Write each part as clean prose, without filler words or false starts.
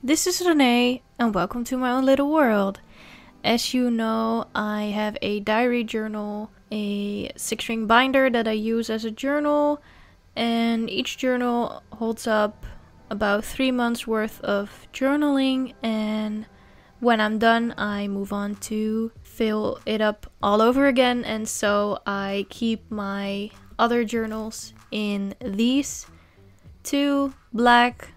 This is Renee and welcome to my own little world. As you know, I have a diary journal, a 6-ring binder that I use as a journal, and each journal holds up about 3 months worth of journaling, and when I'm done I move on to fill it up all over again, and so I keep my other journals in these 2 black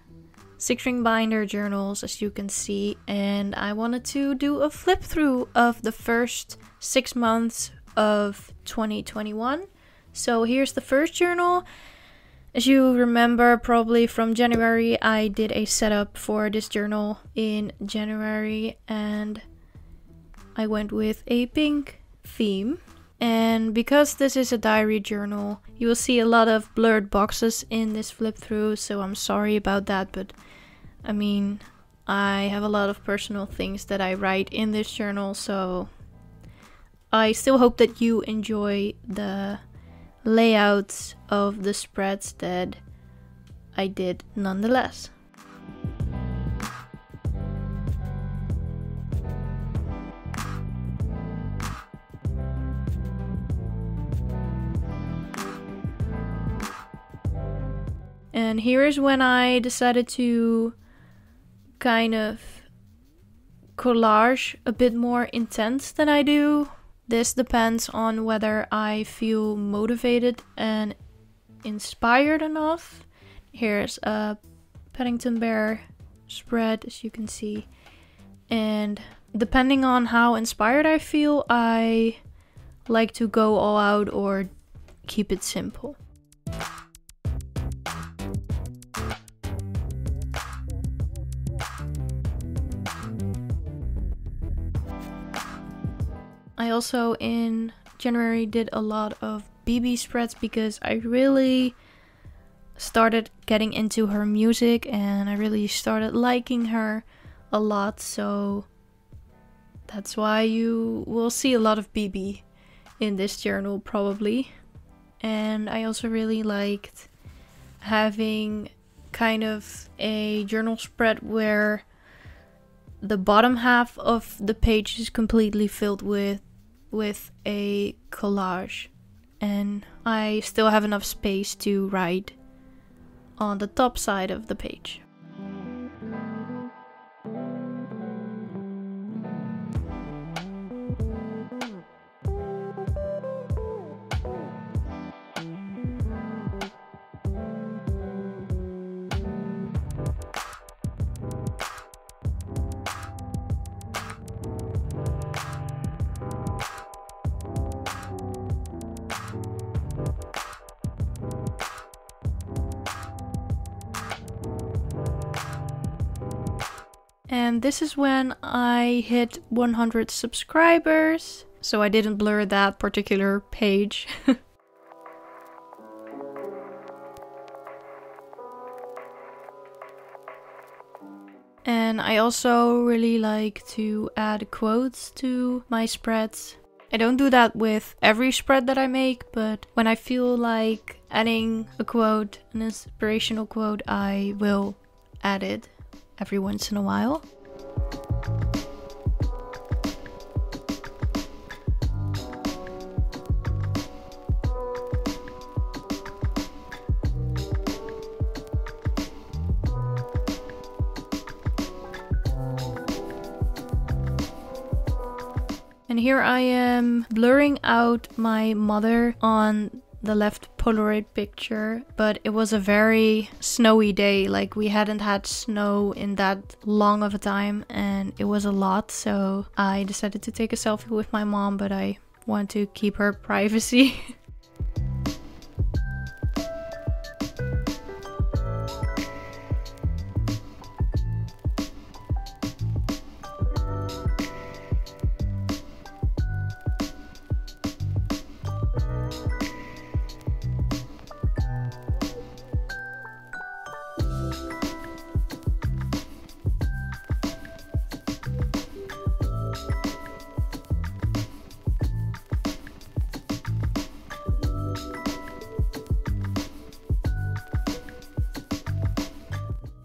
6-ring binder journals, as you can see, and I wanted to do a flip through of the first 6 months of 2021. So here's the first journal. As you remember probably from January, I did a setup for this journal in January and I went with a pink theme. And because this is a diary journal, you will see a lot of blurred boxes in this flip through, so I'm sorry about that, but I mean, I have a lot of personal things that I write in this journal, so I still hope that you enjoy the layouts of the spreads that I did nonetheless. And here is when I decided to kind of collage a bit more intense than I do. This depends on whether I feel motivated and inspired enough. Here's a Paddington Bear spread, as you can see. And depending on how inspired I feel, I like to go all out or keep it simple. I also in January did a lot of BB spreads because I really started getting into her music and I really started liking her a lot, so that's why you will see a lot of BB in this journal probably. And I also really liked having kind of a journal spread where the bottom half of the page is completely filled with a collage, and I still have enough space to write on the top side of the page. And this is when I hit 100 subscribers, so I didn't blur that particular page. And I also really like to add quotes to my spreads. I don't do that with every spread that I make, but when I feel like adding a quote, an inspirational quote, I will add it every once in a while. And here I am blurring out my mother on the left Polaroid picture, but it was a very snowy day. Like, we hadn't had snow in that long of a time and it was a lot, so I decided to take a selfie with my mom, but I want to keep her privacy.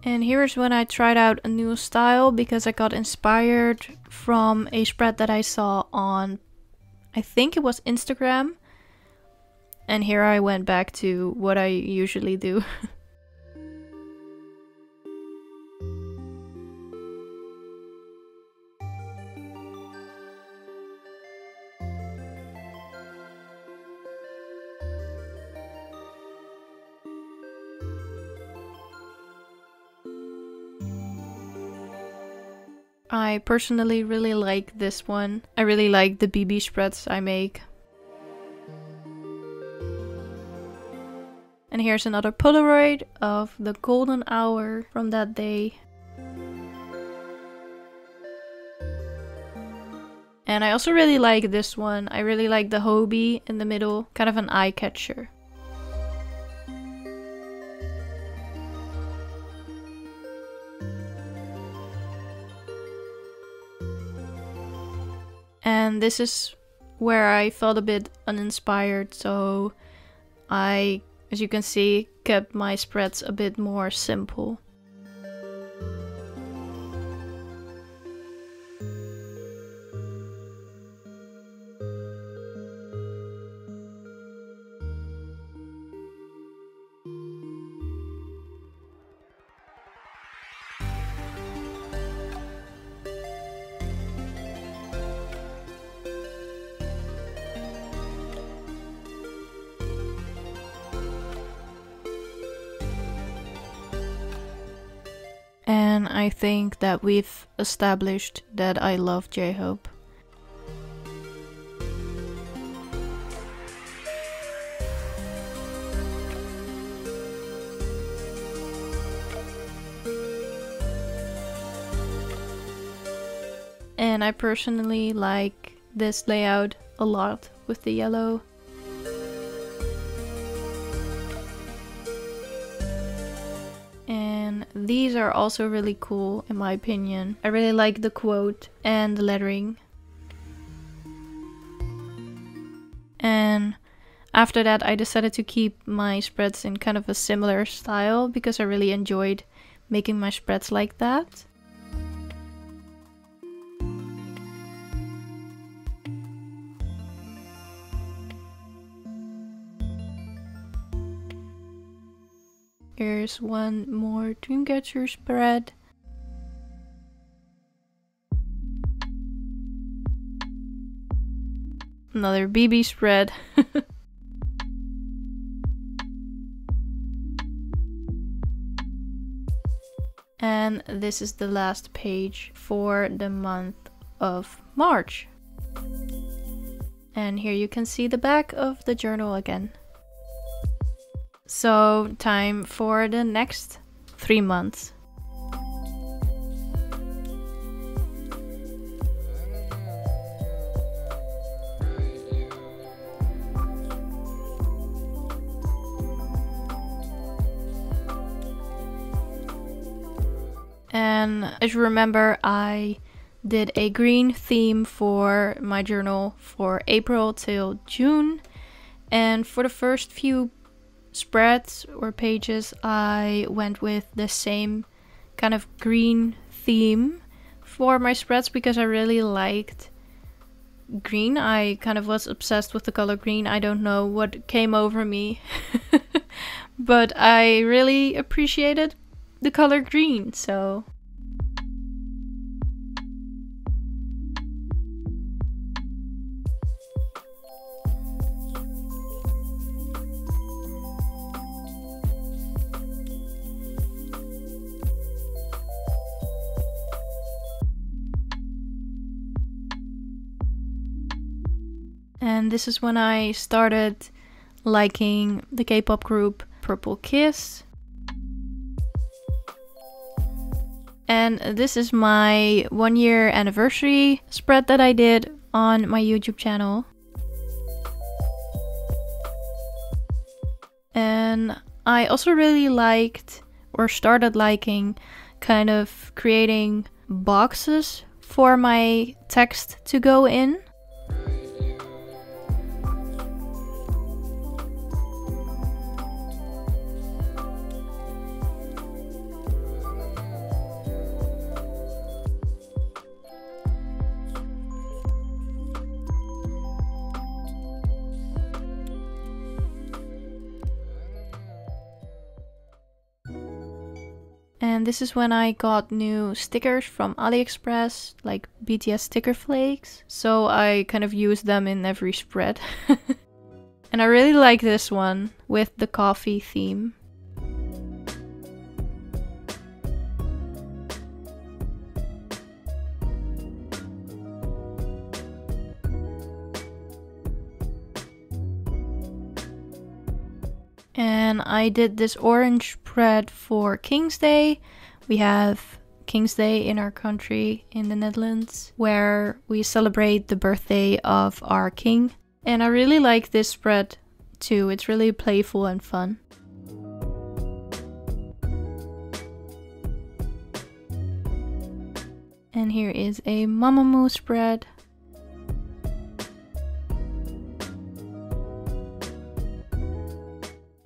And here's when I tried out a new style because I got inspired from a spread that I saw on, I think it was Instagram. And here I went back to what I usually do. I personally really like this one. I really like the BB spreads I make. And here's another Polaroid of the golden hour from that day. And I also really like this one. I really like the Hobie in the middle, kind of an eye catcher. And this is where I felt a bit uninspired, so I, as you can see, kept my spreads a bit more simple. And I think that we've established that I love J-Hope. And I personally like this layout a lot with the yellow. And these are also really cool in my opinion. I really like the quote and the lettering. And after that I decided to keep my spreads in kind of a similar style because I really enjoyed making my spreads like that. Here's one more Dreamcatcher spread. Another BB spread. And this is the last page for the month of March. And here you can see the back of the journal again. So, time for the next 3 months. And as you remember, I did a green theme for my journal for April till June. And for the first few spreads or pages I went with the same kind of green theme for my spreads because I really liked green. I kind of was obsessed with the color green. I don't know what came over me but I really appreciated the color green, so and this is when I started liking the K-pop group Purple Kiss. And this is my 1-year anniversary spread that I did on my YouTube channel. And I also really liked, or started liking, kind of creating boxes for my text to go in. And this is when I got new stickers from AliExpress, like BTS sticker flakes. So I kind of used them in every spread. And I really like this one with the coffee theme. And I did this orange spread for King's Day. We have King's Day in our country, in the Netherlands, where we celebrate the birthday of our king. And I really like this spread too. It's really playful and fun. And here is a Mamamoo spread.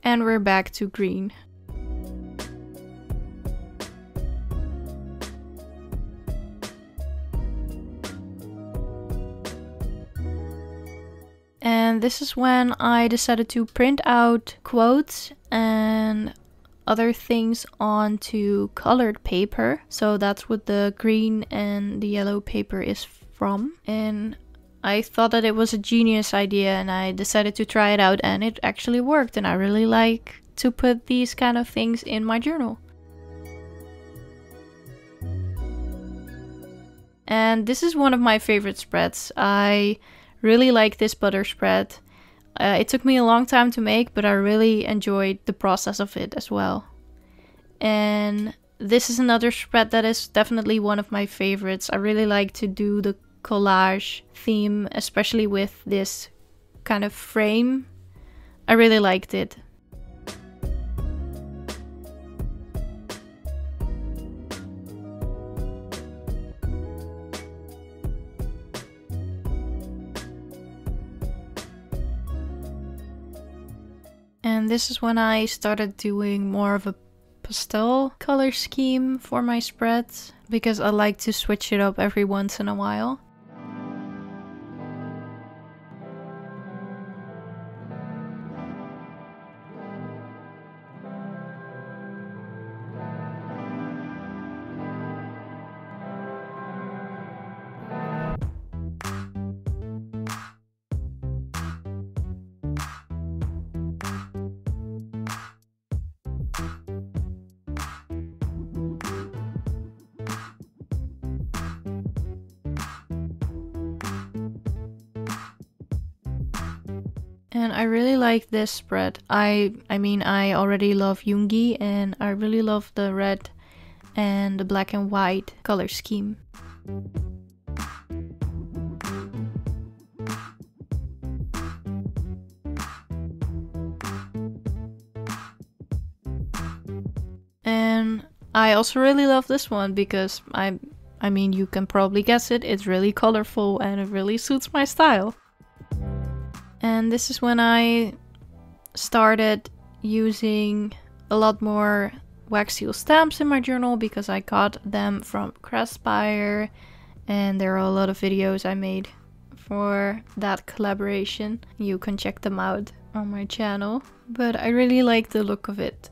And we're back to green. And this is when I decided to print out quotes and other things onto colored paper. So that's what the green and the yellow paper is from. And I thought that it was a genius idea and I decided to try it out, and it actually worked, and I really like to put these kind of things in my journal. And this is one of my favorite spreads. I really like this butter spread. It took me a long time to make, but I really enjoyed the process of it as well. And this is another spread that is definitely one of my favorites. I really like to do the collage theme, especially with this kind of frame. I really liked it. And this is when I started doing more of a pastel color scheme for my spreads, because I like to switch it up every once in a while. And I really like this spread. I mean, I already love Yoongi, and I really love the red and the black and white color scheme. And I also really love this one because I mean, you can probably guess it, it's really colorful and it really suits my style. And this is when I started using a lot more wax seal stamps in my journal, because I got them from Crestspire, and there are a lot of videos I made for that collaboration. You can check them out on my channel, but I really like the look of it.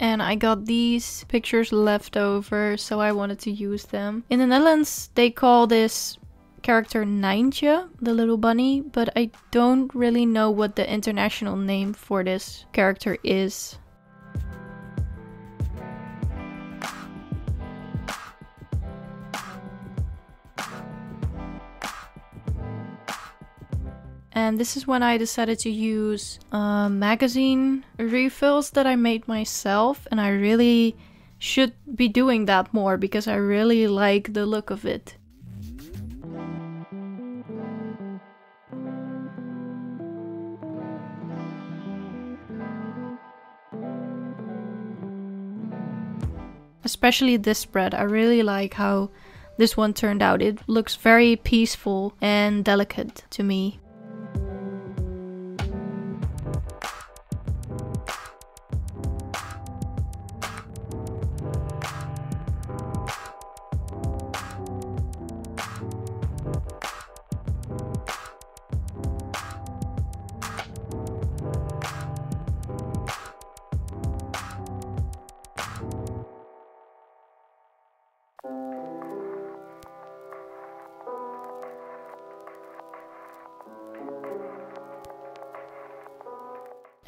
And I got these pictures left over, so I wanted to use them. In the Netherlands, they call this character Nijntje, the little bunny, but I don't really know what the international name for this character is. And this is when I decided to use magazine refills that I made myself, and I really should be doing that more because I really like the look of it. especially this spread. I really like how this one turned out. It looks very peaceful and delicate to me.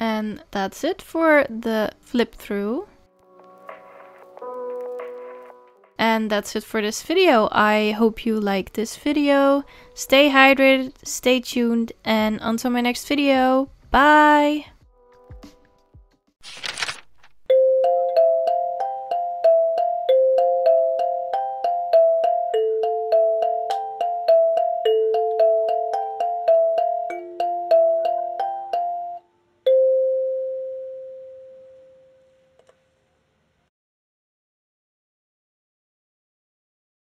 And that's it for the flip through. And that's it for this video. I hope you liked this video. Stay hydrated, stay tuned, and until my next video, bye!